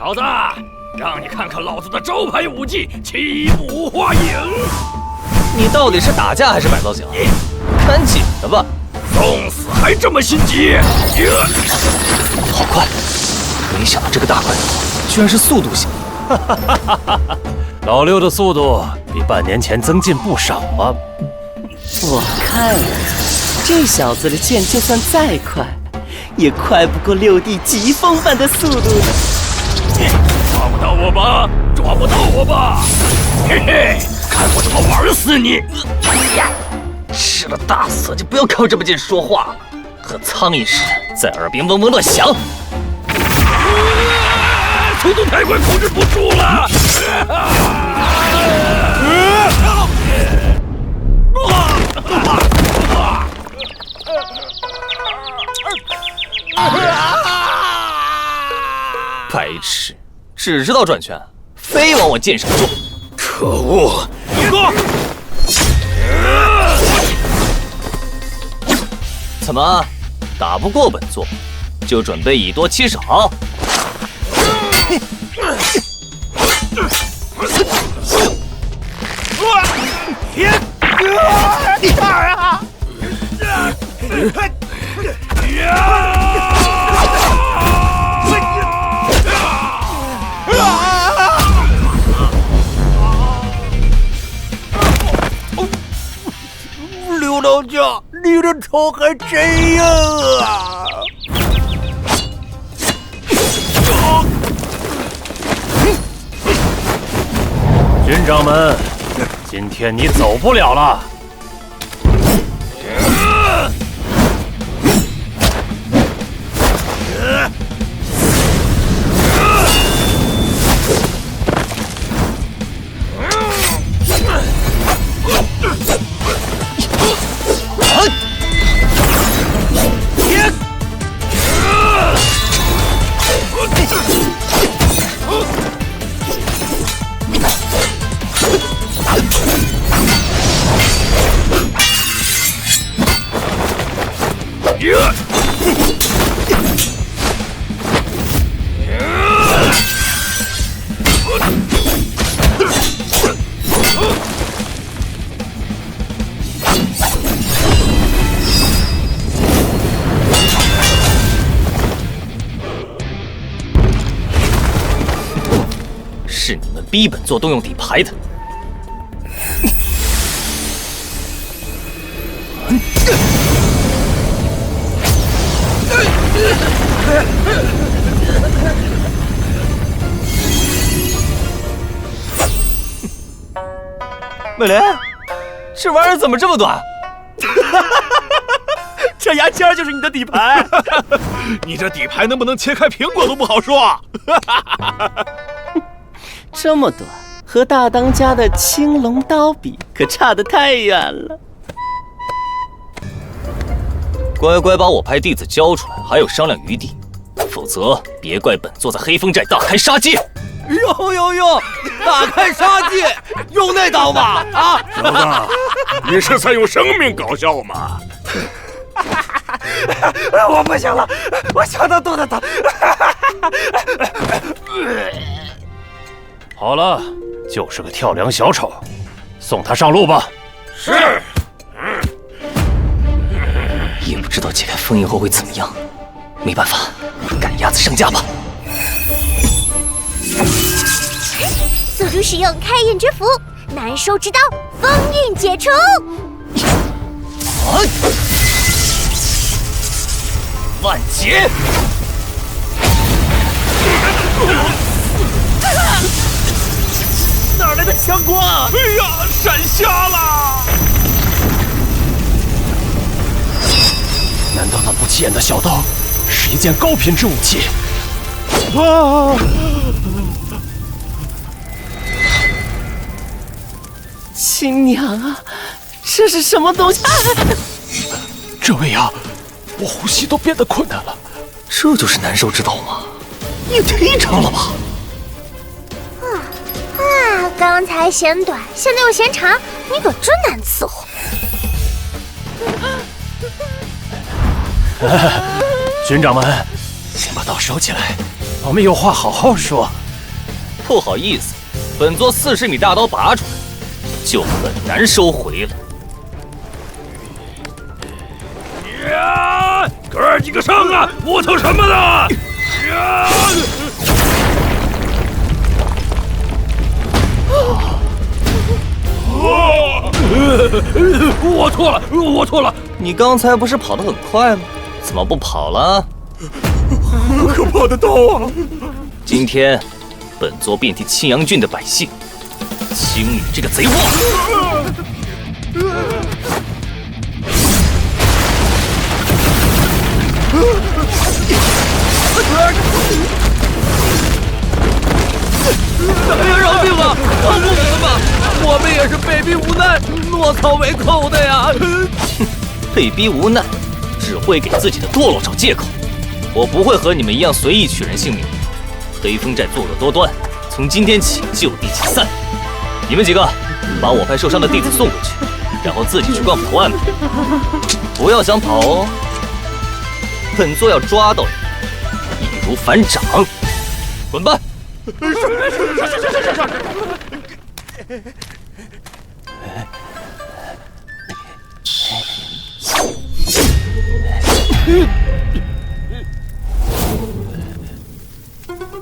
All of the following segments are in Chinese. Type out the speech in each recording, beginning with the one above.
小子，让你看看老子的招牌武技七步化影。你到底是打架还是摆造型？看紧的吧。送死还这么心急？好快！没想到这个大块头居然是速度型。老六的速度比半年前增进不少啊！我看这小子的剑就算再快，也快不过六弟疾风般的速度了。抓不到我吧？抓不到我吧？嘿嘿，看我怎么玩死你！吃了大蒜就不要靠这么近说话了，和苍蝇似的在耳边嗡嗡乱响。速度太快，控制不住了！白痴，只知道转圈，非往我剑上撞。可恶！怎么，打不过本座，就准备以多欺少？刘老家，你的头还真硬啊！军长们，今天你走不了了。是你们逼本座动用底牌的。美莲，这玩意儿怎么这么短？这牙签就是你的底牌。你这底牌能不能切开苹果都不好说。这么短，和大当家的青龙刀比，可差得太远了。乖乖把我派弟子交出来，还有商量余地，否则别怪本座在黑风寨大开杀戒。哟，大开杀戒，用那刀吗？啊，小子，你是在用生命搞笑吗？我不行了，我想到肚子疼。好了，就是个跳梁小丑，送他上路吧。是。也不知道解开封印后会怎么样，没办法，赶鸭子上架吧。速度使用开印之符，难收之刀，封印解除。万劫！哪来的强光啊！哎呀，闪瞎了！难道那不起眼的小刀是一件高品质武器？啊！亲娘啊，这是什么东西？这位啊，我呼吸都变得困难了。这就是难受之刀吗？也忒长了吧！刚才嫌短，现在又嫌长，你可真难伺候。军长们，先把刀收起来，我们有话好好说。不好意思，本座40米大刀拔出来，就很难收回了。呀！哥儿几个上啊！磨蹭什么呢？呀！我错了，我错了！你刚才不是跑得很快吗？怎么不跑了？好可怕的刀啊！今天，本座便替青阳郡的百姓清理这个贼货。哎呀，饶命吧！帮帮我们吧！我们也是被逼无奈、落草为寇的呀！被逼无奈，只会给自己的堕落找借口。我不会和你们一样随意取人性命。黑风寨作恶多端，从今天起就地解散。你们几个把我派受伤的弟子送回去，然后自己去逛浦岸吧。不要想跑哦，本座要抓到你，易如反掌。滚吧！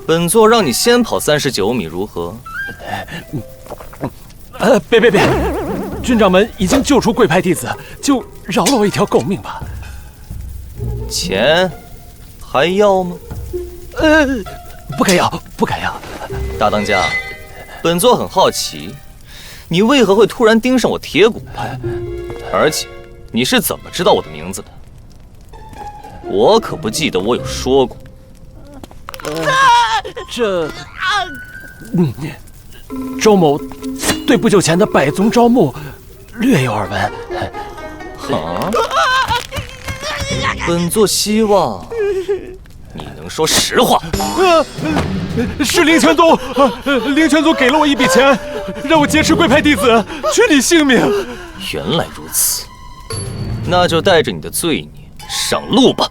本座让你先跑39米，如何？别！军长们已经救出贵派弟子，就饶了我一条狗命吧。钱还要吗？不该要。大当家，本座很好奇，你为何会突然盯上我铁骨派？而且你是怎么知道我的名字的？我可不记得我有说过。周某对不久前的百宗招募略有耳闻。啊！本座希望你能说实话。是灵泉宗，灵泉宗给了我一笔钱，让我劫持贵派弟子，取你性命。原来如此，那就带着你的罪孽上路吧。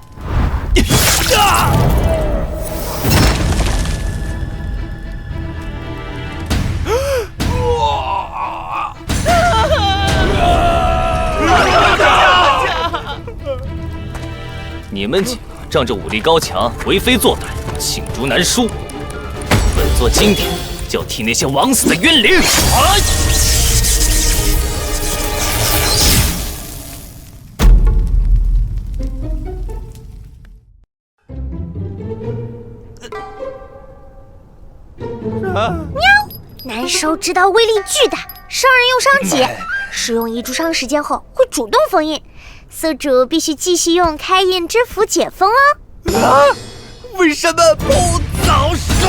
你们几个仗着武力高强，为非作歹，罄竹难书。本座今天就要替那些枉死的冤灵！难收之刀威力巨大，伤人又伤己。使用一炷香时间后会主动封印，宿主必须继续用开印之符解封哦。为什么不早说？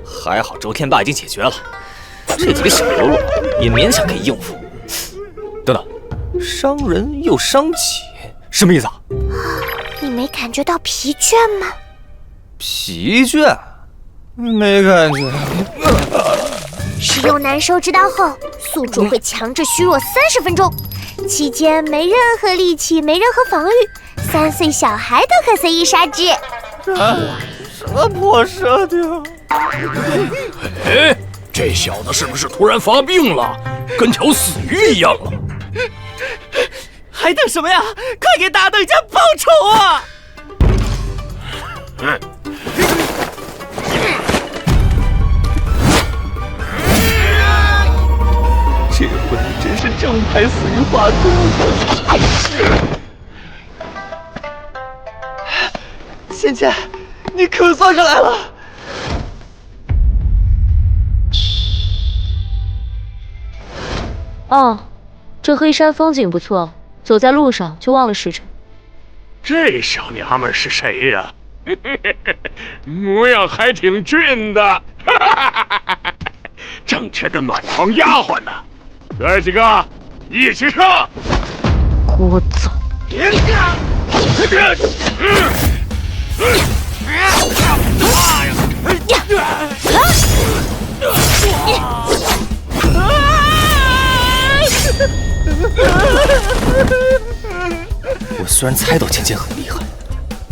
还好周天霸已经解决了，这几个小喽啰也勉强可以应付。等等，伤人又伤己，什么意思啊？你没感觉到疲倦吗？疲倦？没感觉。使用难收之刀后，宿主会强制虚弱30分钟，期间没任何力气，没任何防御，3岁小孩都可随意杀之。什么破设定？哎，这小子是不是突然发病了，跟条死鱼一样了？还等什么呀？快给大当家报仇啊！这回真是正牌死鱼化骨。仙姐，你可算是来了。哦，这黑山风景不错，走在路上就忘了时辰。这小娘们是谁呀？模样还挺俊的，正缺个暖床丫鬟呢。哥儿几个，一起上！聒噪！我虽然猜到芊芊很厉害，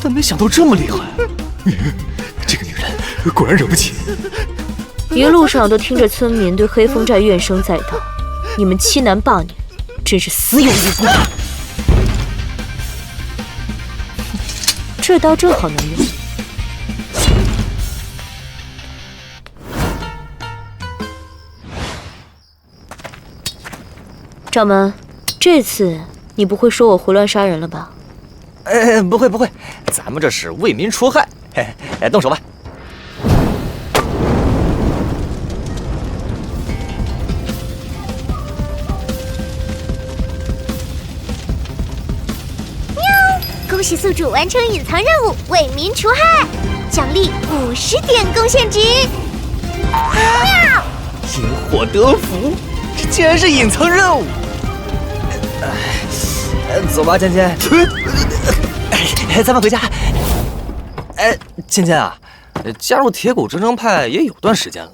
但没想到这么厉害。这个女人果然惹不起。一路上都听着村民对黑风寨怨声载道，你们欺男霸女，真是死有余辜。这刀正好能用。掌门，这次你不会说我胡乱杀人了吧？不会不会，咱们这是为民除害。动手吧。恭喜宿主完成隐藏任务，为民除害，奖励50点贡献值。喵！因祸得福，这竟然是隐藏任务。走吧，芊芊。咱们回家。芊芊啊，加入铁骨铮铮派也有段时间了，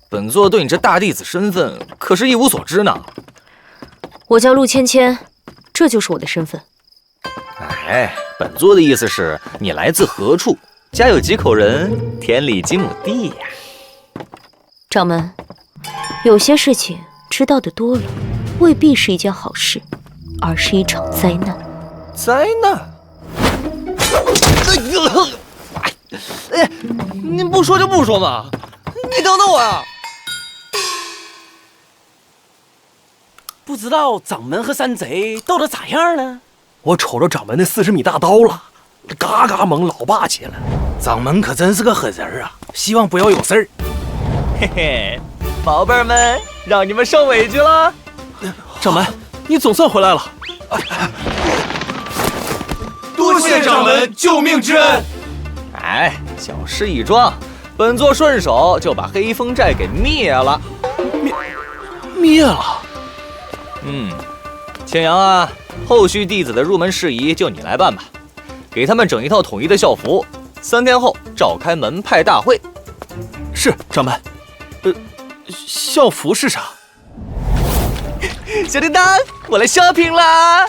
本座对你这大弟子身份可是一无所知呢。我叫陆芊芊，这就是我的身份。本座的意思是你来自何处，家有几口人，田里几亩地呀？掌门，有些事情知道的多了，未必是一件好事，而是一场灾难。灾难？您不说就不说嘛！你等等我呀！不知道掌门和山贼斗得咋样了？我瞅着掌门那40米大刀了，嘎嘎猛，老霸气了。掌门可真是个狠人啊！希望不要有事儿。嘿嘿，宝贝儿们，让你们受委屈了。掌门，你总算回来了。多谢掌门救命之恩。小事一桩，本座顺手就把黑风寨给灭了。灭了？青阳啊，后续弟子的入门事宜就你来办吧，给他们整一套统一的校服，3天后召开门派大会。是，掌门。校服是啥？小叮当，我来 shopping 啦！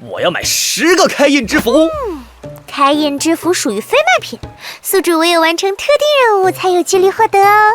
我要买10个开印之服。开印之服属于非卖品，宿主唯有完成特定任务才有几率获得哦。